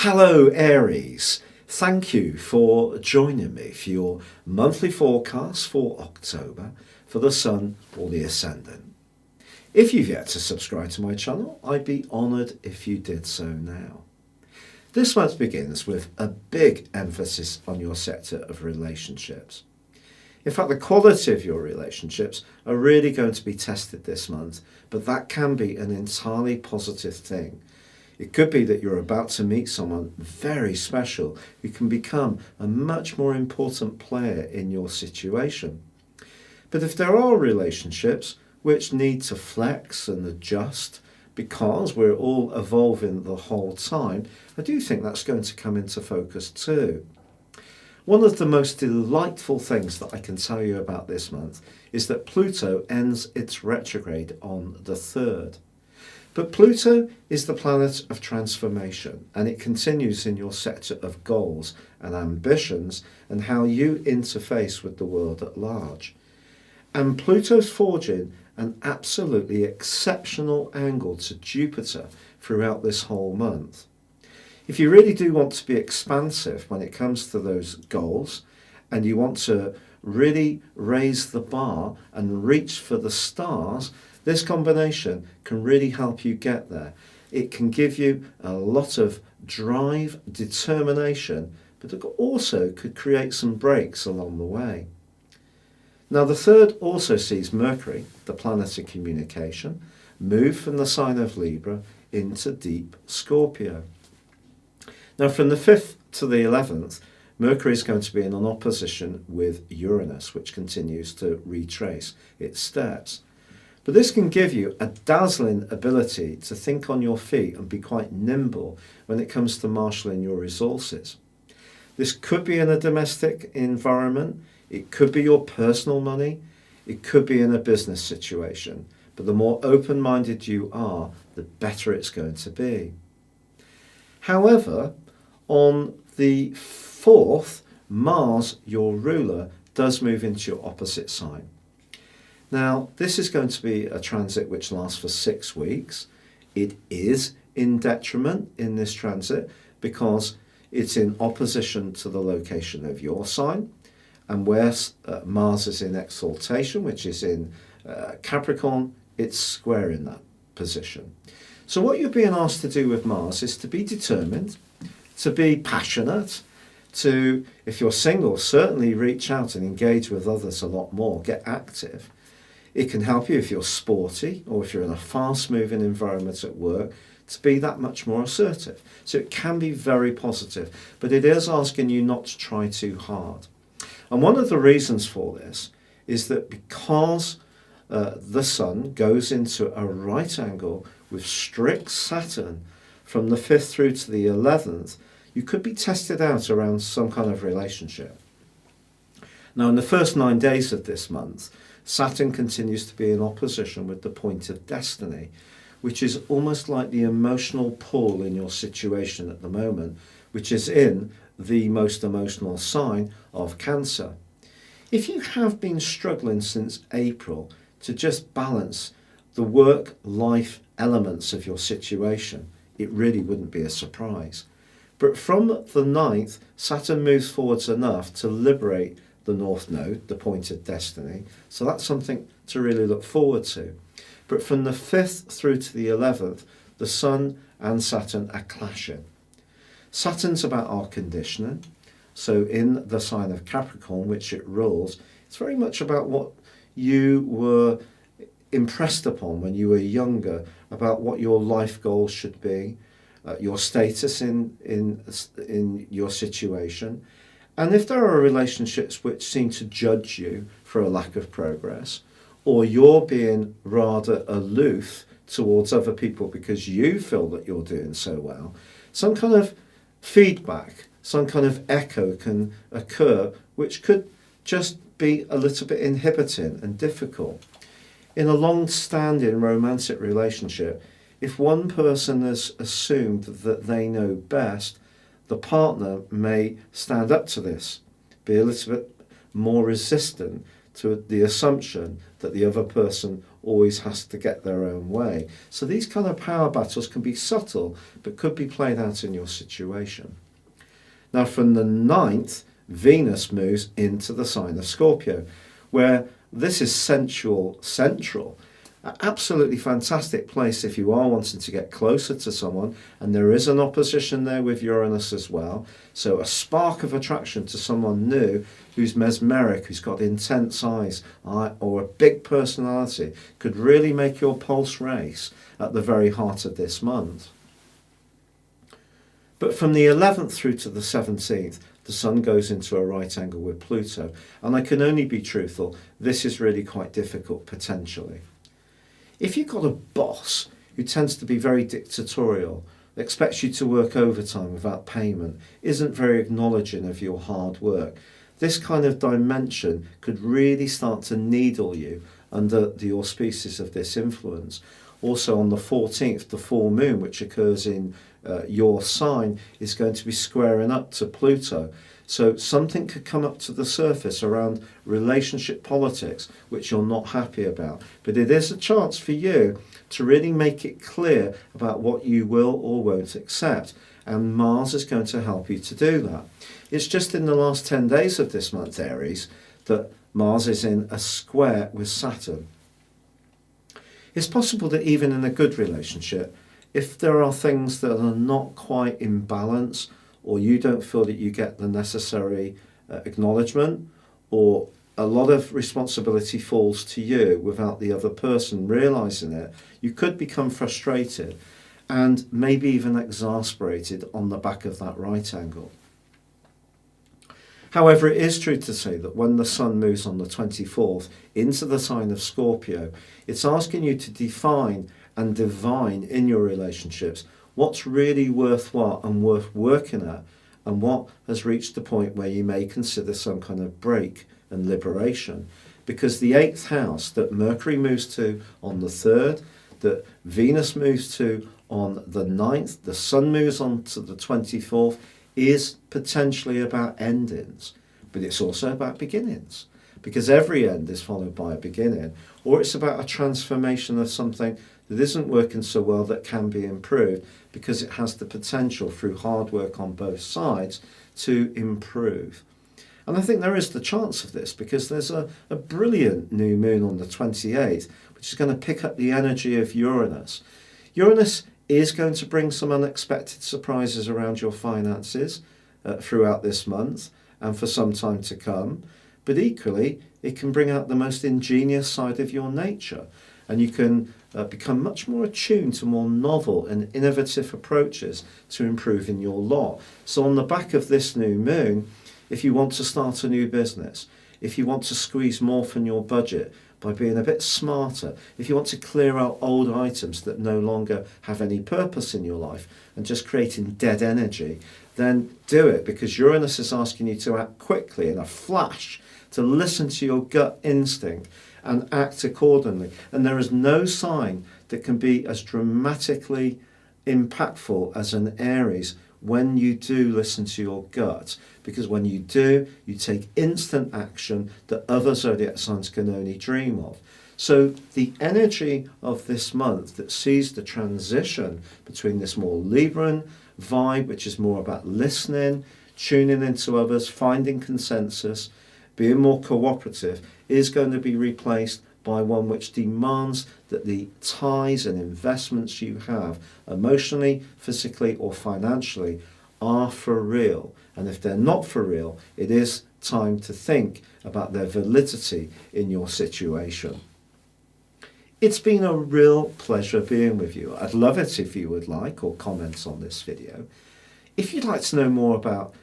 Hello Aries, thank you for joining me for your monthly forecast for October for the Sun or the Ascendant. If you've yet to subscribe to my channel, I'd be honoured if you did so now. This month begins with a big emphasis on your sector of relationships. In fact, the quality of your relationships are really going to be tested this month, but that can be an entirely positive thing. It could be that you're about to meet someone very special who can become a much more important player in your situation. But if there are relationships which need to flex and adjust because we're all evolving the whole time, I do think that's going to come into focus too. One of the most delightful things that I can tell you about this month is that Pluto ends its retrograde on the 3rd. But Pluto is the planet of transformation, and it continues in your sector of goals and ambitions and how you interface with the world at large. And Pluto's forging an absolutely exceptional angle to Jupiter throughout this whole month. If you really do want to be expansive when it comes to those goals, and you want to really raise the bar and reach for the stars, this combination can really help you get there. It can give you a lot of drive, determination, but it also could create some breaks along the way. Now the 3rd also sees Mercury, the planet of communication, move from the sign of Libra into deep Scorpio. Now from the 5th to the 11th, Mercury is going to be in an opposition with Uranus, which continues to retrace its steps. But this can give you a dazzling ability to think on your feet and be quite nimble when it comes to marshalling your resources. This could be in a domestic environment, it could be your personal money, it could be in a business situation. But the more open-minded you are, the better it's going to be. However, on the 4th, Mars, your ruler, does move into your opposite sign. Now, this is going to be a transit which lasts for 6 weeks. It is in detriment in this transit because it's in opposition to the location of your sign. And where Mars is in exaltation, which is in Capricorn, it's square in that position. So what you're being asked to do with Mars is to be determined, to be passionate, to, if you're single, certainly reach out and engage with others a lot more, get active. It can help you if you're sporty or if you're in a fast-moving environment at work to be that much more assertive. So it can be very positive, but it is asking you not to try too hard. And one of the reasons for this is that because the Sun goes into a right angle with strict Saturn from the 5th through to the 11th, you could be tested out around some kind of relationship. Now, in the first 9 days of this month, Saturn continues to be in opposition with the point of destiny, which is almost like the emotional pull in your situation at the moment, which is in the most emotional sign of Cancer. If you have been struggling since April to just balance the work-life elements of your situation, it really wouldn't be a surprise. But from the 9th, Saturn moves forwards enough to liberate the North Node, the point of destiny. So that's something to really look forward to. But from the 5th through to the 11th, the Sun and Saturn are clashing. Saturn's about our conditioning. So in the sign of Capricorn, which it rules, it's very much about what you were impressed upon when you were younger, about what your life goals should be, your status in your situation. And if there are relationships which seem to judge you for a lack of progress, or you're being rather aloof towards other people because you feel that you're doing so well, some kind of feedback, some kind of echo can occur, which could just be a little bit inhibiting and difficult. In a long-standing romantic relationship, if one person has assumed that they know best, the partner may stand up to this, be a little bit more resistant to the assumption that the other person always has to get their own way. So these kind of power battles can be subtle, but could be played out in your situation. Now from the 9th, Venus moves into the sign of Scorpio, where this is sensual, central. Absolutely fantastic place if you are wanting to get closer to someone, and there is an opposition there with Uranus as well. So a spark of attraction to someone new who's mesmeric, who's got intense eyes, or a big personality could really make your pulse race at the very heart of this month. But from the 11th through to the 17th, the Sun goes into a right angle with Pluto, and I can only be truthful, this is really quite difficult potentially. If you've got a boss who tends to be very dictatorial, expects you to work overtime without payment, isn't very acknowledging of your hard work, this kind of dimension could really start to needle you under the auspices of this influence. Also on the 14th, the full moon, which occurs in your sign, is going to be squaring up to Pluto. So something could come up to the surface around relationship politics, which you're not happy about. But it is a chance for you to really make it clear about what you will or won't accept. And Mars is going to help you to do that. It's just in the last 10 days of this month, Aries, that Mars is in a square with Saturn. It's possible that even in a good relationship, if there are things that are not quite in balance, or you don't feel that you get the necessary acknowledgement, or a lot of responsibility falls to you without the other person realising it, you could become frustrated and maybe even exasperated on the back of that right angle. However, it is true to say that when the Sun moves on the 24th into the sign of Scorpio, it's asking you to define and divine in your relationships what's really worthwhile and worth working at, and what has reached the point where you may consider some kind of break and liberation. Because the 8th house that Mercury moves to on the 3rd, that Venus moves to on the 9th, the Sun moves on to the 24th, is potentially about endings, but it's also about beginnings. Because every end is followed by a beginning, or it's about a transformation of something that isn't working so well that can be improved, because it has the potential through hard work on both sides to improve. And I think there is the chance of this, because there's a brilliant new moon on the 28th, which is going to pick up the energy of Uranus. Uranus is going to bring some unexpected surprises around your finances throughout this month and for some time to come. But equally, it can bring out the most ingenious side of your nature, and you can become much more attuned to more novel and innovative approaches to improving your lot. So on the back of this new moon, if you want to start a new business, if you want to squeeze more from your budget by being a bit smarter, if you want to clear out old items that no longer have any purpose in your life and just creating dead energy, then do it, because Uranus is asking you to act quickly in a flash, to listen to your gut instinct and act accordingly. And there is no sign that can be as dramatically impactful as an Aries when you do listen to your gut, because when you do, you take instant action that other zodiac signs can only dream of. So the energy of this month that sees the transition between this more Libran vibe, which is more about listening, tuning into others, finding consensus, being more cooperative, is going to be replaced by one which demands that the ties and investments you have emotionally, physically or financially are for real. And if they're not for real, it is time to think about their validity in your situation. It's been a real pleasure being with you. I'd love it if you would like or comment on this video. If you'd like to know more about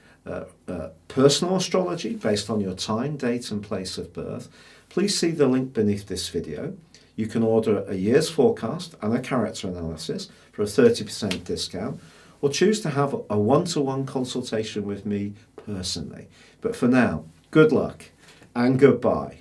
personal astrology based on your time, date and place of birth, please see the link beneath this video. You can order a year's forecast and a character analysis for a 30% discount, or choose to have a one-to-one consultation with me personally. But for now, good luck and goodbye.